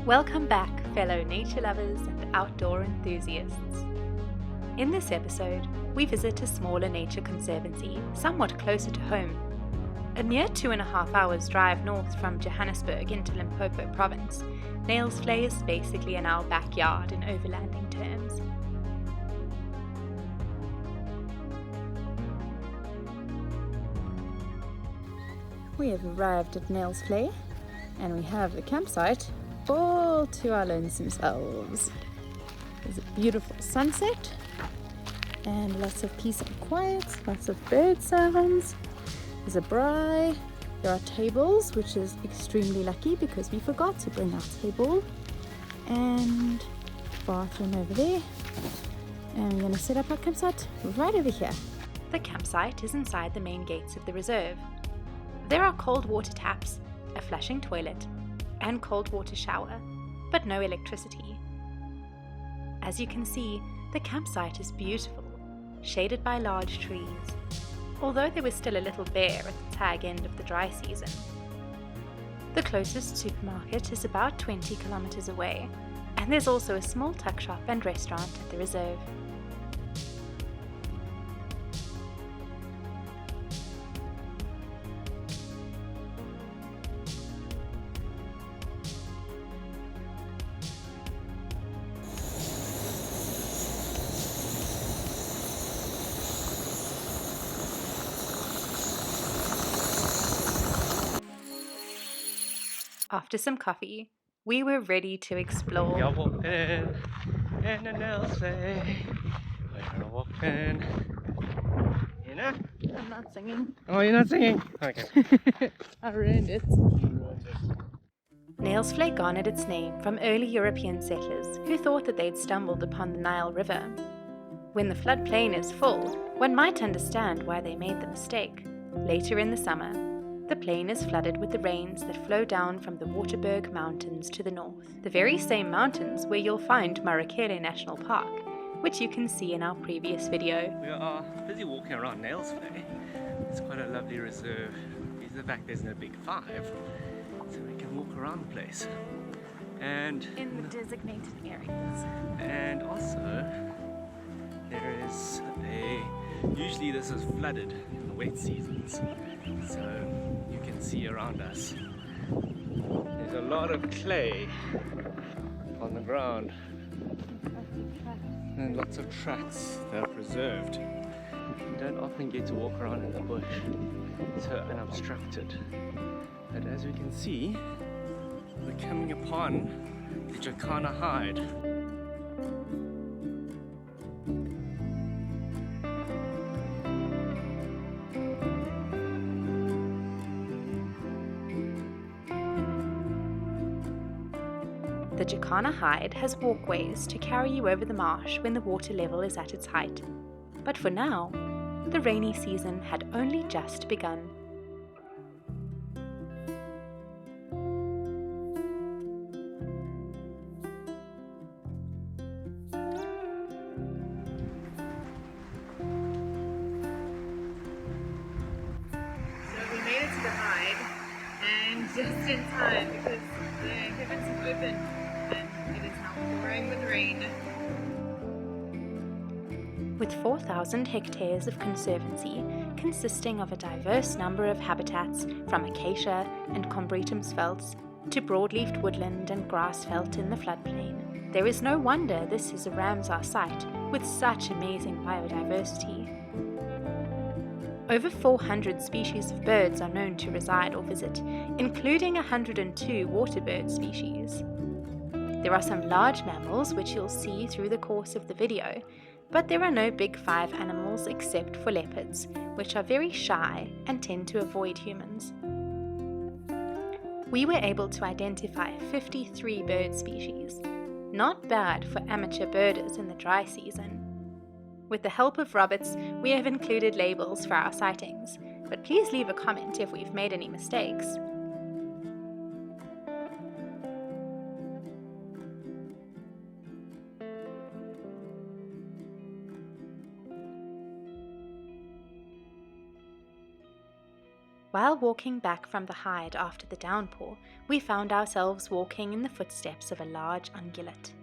Welcome back, fellow nature lovers and outdoor enthusiasts. In this episode, we visit a smaller nature conservancy somewhat closer to home. A mere 2.5 hours drive north from Johannesburg into Limpopo province, Nylsvley is basically in our backyard in overlanding terms. We have arrived at Nylsvley and we have the campsite all to our lonesome selves. There's a beautiful sunset and lots of peace and quiet, lots of bird sounds. There's a braai. There are tables, which is extremely lucky because we forgot to bring our table. And bathroom over there. And we're going to set up our campsite right over here. The campsite is inside the main gates of the reserve. There are cold water taps, a flushing toilet, and cold water shower, but no electricity. As you can see, the campsite is beautiful, shaded by large trees, although they were still a little bare at the tag end of the dry season. The closest supermarket is about 20 kilometers away, and there's also a small tuck shop and restaurant at the reserve. After some coffee, we were ready to explore. You're walking in a Nylsvley. We're walking. You know? I'm not singing. Oh, you're not singing? Okay. I ruined it. Nylsvley garnered its name from early European settlers who thought that they'd stumbled upon the Nile River. When the floodplain is full, one might understand why they made the mistake. Later in the summer, the plain is flooded with the rains that flow down from the Waterberg Mountains to the north, the very same mountains where you'll find Marakele National Park, which you can see in our previous video. We are busy walking around Nylsvley. It's quite a lovely reserve. Due to the fact there's no big five, so we can walk around the place. And In the designated areas. And also, there is usually this is flooded in the wet seasons, so you can see around us there's a lot of clay on the ground and lots of tracks that are preserved. You don't often get to walk around in the bush so unobstructed, but as we can see, we're coming upon the Kgalagadi. The Kgalagadi has walkways to carry you over the marsh when the water level is at its height. But for now, the rainy season had only just begun. So we made it to the hide, and just in time because the heavens have opened and it is now pouring with rain. With 4,000 hectares of conservancy consisting of a diverse number of habitats from acacia and combretumsvelds to broadleafed woodland and grassveld in the floodplain, there is no wonder this is a Ramsar site with such amazing biodiversity. Over 400 species of birds are known to reside or visit, including 102 waterbird species. There are some large mammals which you'll see through the course of the video, but there are no big five animals except for leopards, which are very shy and tend to avoid humans. We were able to identify 53 bird species. Not bad for amateur birders in the dry season. With the help of Roberts, we have included labels for our sightings, but please leave a comment if we've made any mistakes. While walking back from the hide after the downpour, we found ourselves walking in the footsteps of a large ungulate.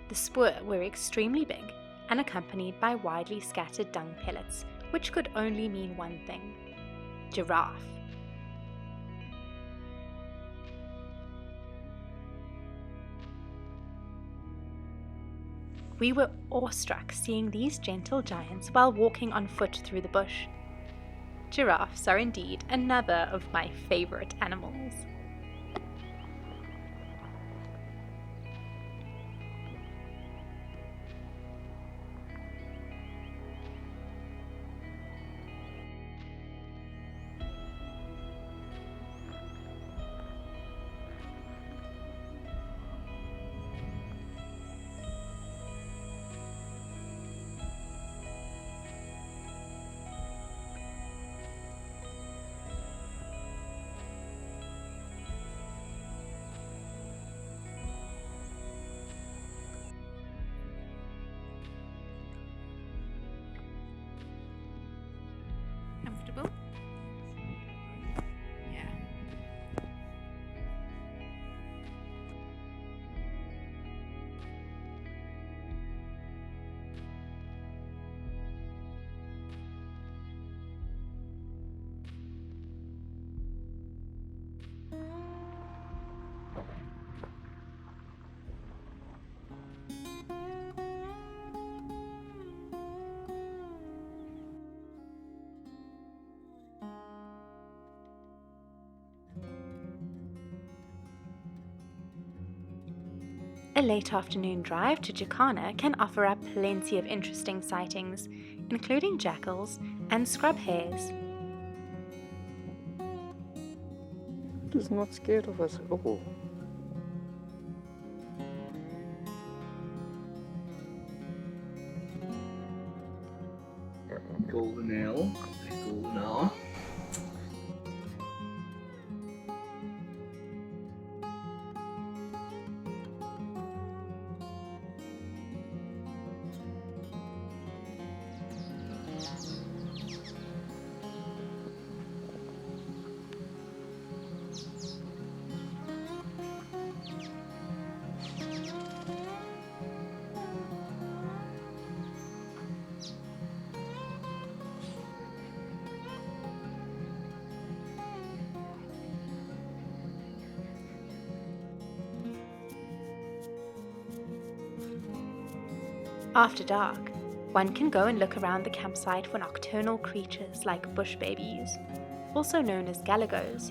The spoor were extremely big and accompanied by widely scattered dung pellets, which could only mean one thing: giraffe. We were awestruck seeing these gentle giants while walking on foot through the bush. Giraffes are indeed another of my favorite animals. Comfortable? Yeah. A late afternoon drive to Jacana can offer up plenty of interesting sightings, including jackals and scrub hares. It is not scared of us at all. Golden ale, golden hour. After dark, one can go and look around the campsite for nocturnal creatures like bush babies, also known as galagos.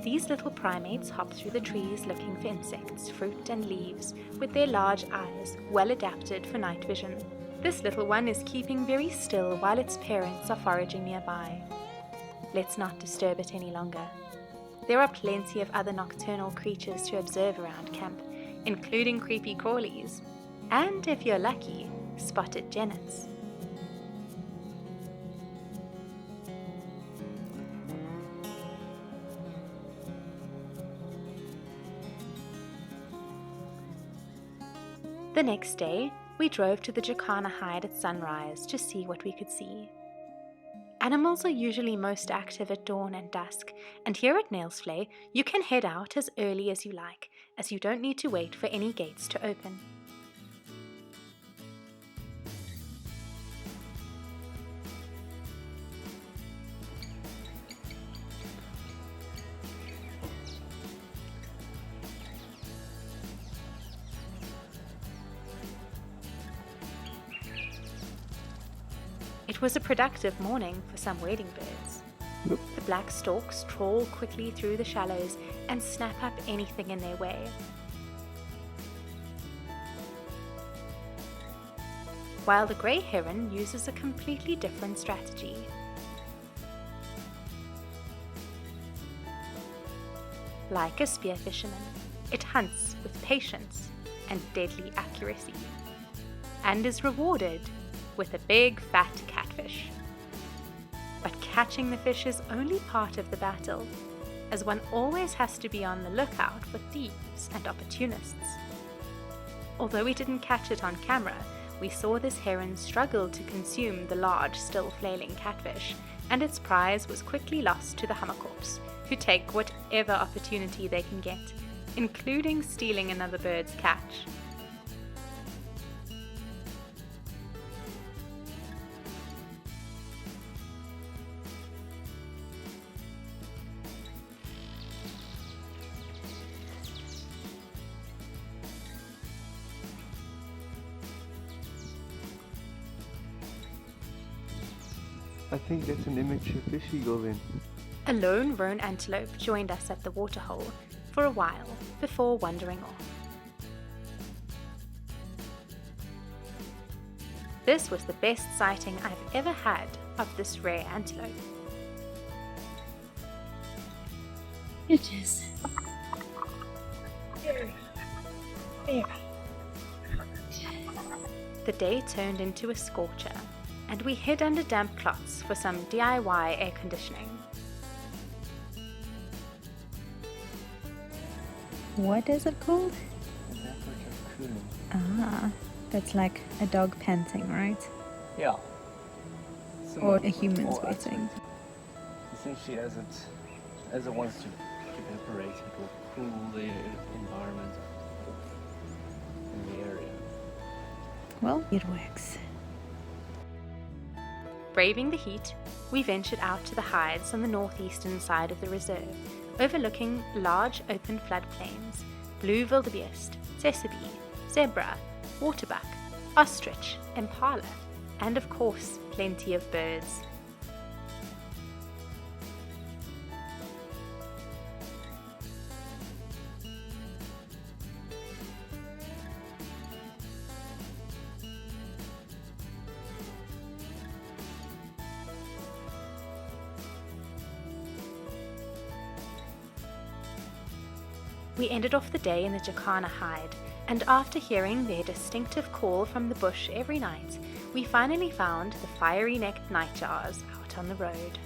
These little primates hop through the trees looking for insects, fruit and leaves, with their large eyes well adapted for night vision. This little one is keeping very still while its parents are foraging nearby. Let's not disturb it any longer. There are plenty of other nocturnal creatures to observe around camp, including creepy crawlies, and if you're lucky, spotted jennets. The next day, we drove to the Jacana hide at sunrise to see what we could see. Animals are usually most active at dawn and dusk, and here at Nylsvley, you can head out as early as you like, as you don't need to wait for any gates to open. It was a productive morning for some wading birds. Look. The black storks trawl quickly through the shallows and snap up anything in their way. While the grey heron uses a completely different strategy. Like a spear fisherman, it hunts with patience and deadly accuracy, and is rewarded with a big fat catfish. But catching the fish is only part of the battle, as one always has to be on the lookout for thieves and opportunists. Although we didn't catch it on camera, we saw this heron struggle to consume the large, still flailing catfish, and its prize was quickly lost to the hummerkorps, who take whatever opportunity they can get, including stealing another bird's catch. I think that's an immature fish eagle then. A lone roan antelope joined us at the waterhole for a while before wandering off. This was the best sighting I've ever had of this rare antelope. It is very hot. The day turned into a scorcher, and we hid under damp cloths for some DIY air conditioning. What is it called? Ah, that's like a dog panting, right? Yeah. Or a human sweating. Essentially, as it wants to evaporate, it will cool the environment in the area. Well, it works. Braving the heat, we ventured out to the hides on the northeastern side of the reserve, overlooking large open floodplains, blue wildebeest, tsessebe, zebra, waterbuck, ostrich, impala, and of course, plenty of birds. We ended off the day in the jacana hide, and after hearing their distinctive call from the bush every night, we finally found the fiery-necked nightjars out on the road.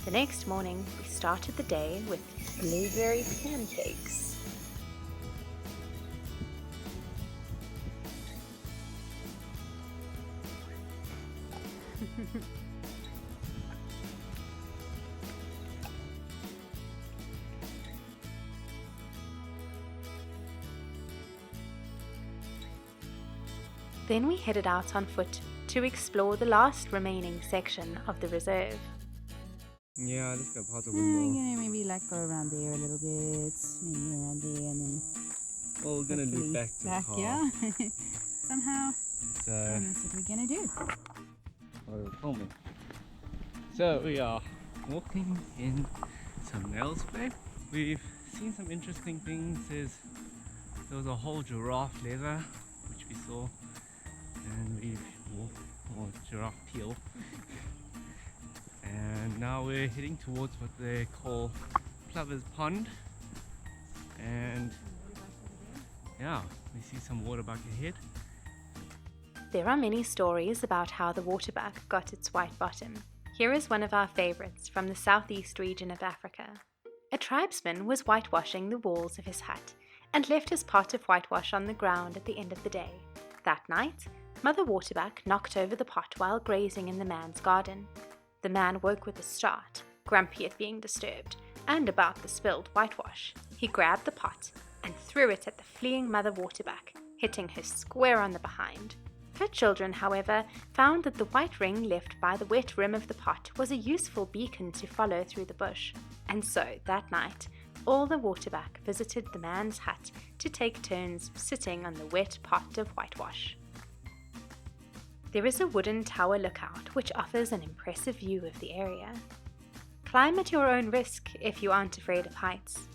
The next morning, we started the day with blueberry pancakes. Then we headed out on foot to explore the last remaining section of the reserve. Yeah, let's go past the Maybe like go around there a little bit, maybe around there, and then Well, we're gonna loop back to the car. yeah. Somehow. So And that's what we're gonna do. we're filming. So we are walking in some Nylsvley. We've seen some interesting things. There was a whole giraffe leather which we saw, and we've walked, or giraffe peel. And now we're heading towards what they call Plover's Pond, and yeah, we see some waterbuck ahead. There are many stories about how the waterbuck got its white bottom. Here is one of our favourites from the southeast region of Africa. A tribesman was whitewashing the walls of his hut and left his pot of whitewash on the ground at the end of the day. That night, Mother Waterbuck knocked over the pot while grazing in the man's garden. The man woke with a start, grumpy at being disturbed, and about the spilled whitewash. He grabbed the pot and threw it at the fleeing Mother Waterbuck, hitting her square on the behind. Her children, however, found that the white ring left by the wet rim of the pot was a useful beacon to follow through the bush. And so, that night, all the waterbuck visited the man's hut to take turns sitting on the wet pot of whitewash. There is a wooden tower lookout which offers an impressive view of the area. Climb at your own risk if you aren't afraid of heights.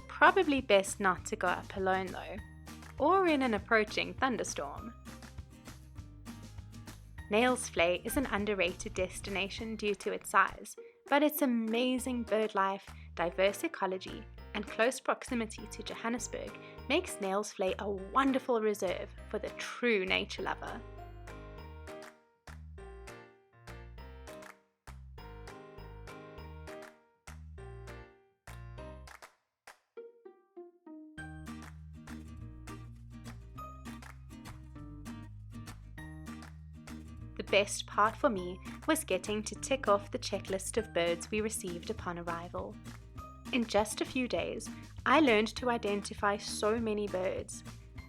Probably best not to go up alone though, or in an approaching thunderstorm. Nylsvley is an underrated destination due to its size, but its amazing bird life, diverse ecology, and close proximity to Johannesburg makes Nylsvley a wonderful reserve for the true nature lover. The best part for me was getting to tick off the checklist of birds we received upon arrival. In just a few days, I learned to identify so many birds,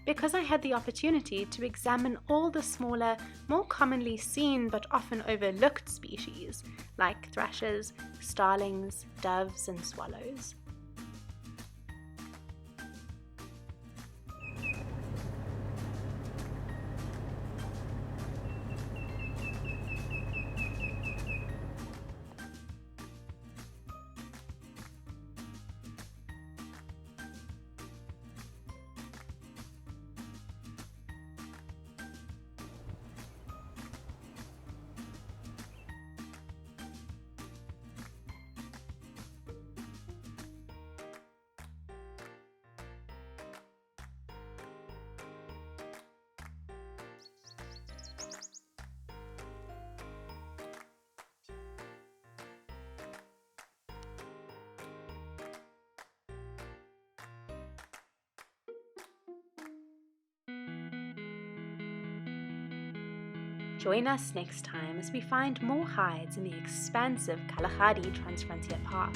because I had the opportunity to examine all the smaller, more commonly seen but often overlooked species, like thrushes, starlings, doves, and swallows. Join us next time as we find more hides in the expansive Kgalagadi Transfrontier Park.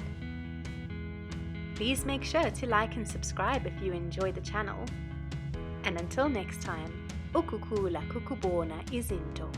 Please make sure to like and subscribe if you enjoy the channel. And until next time, ukuku la kukubona izinto.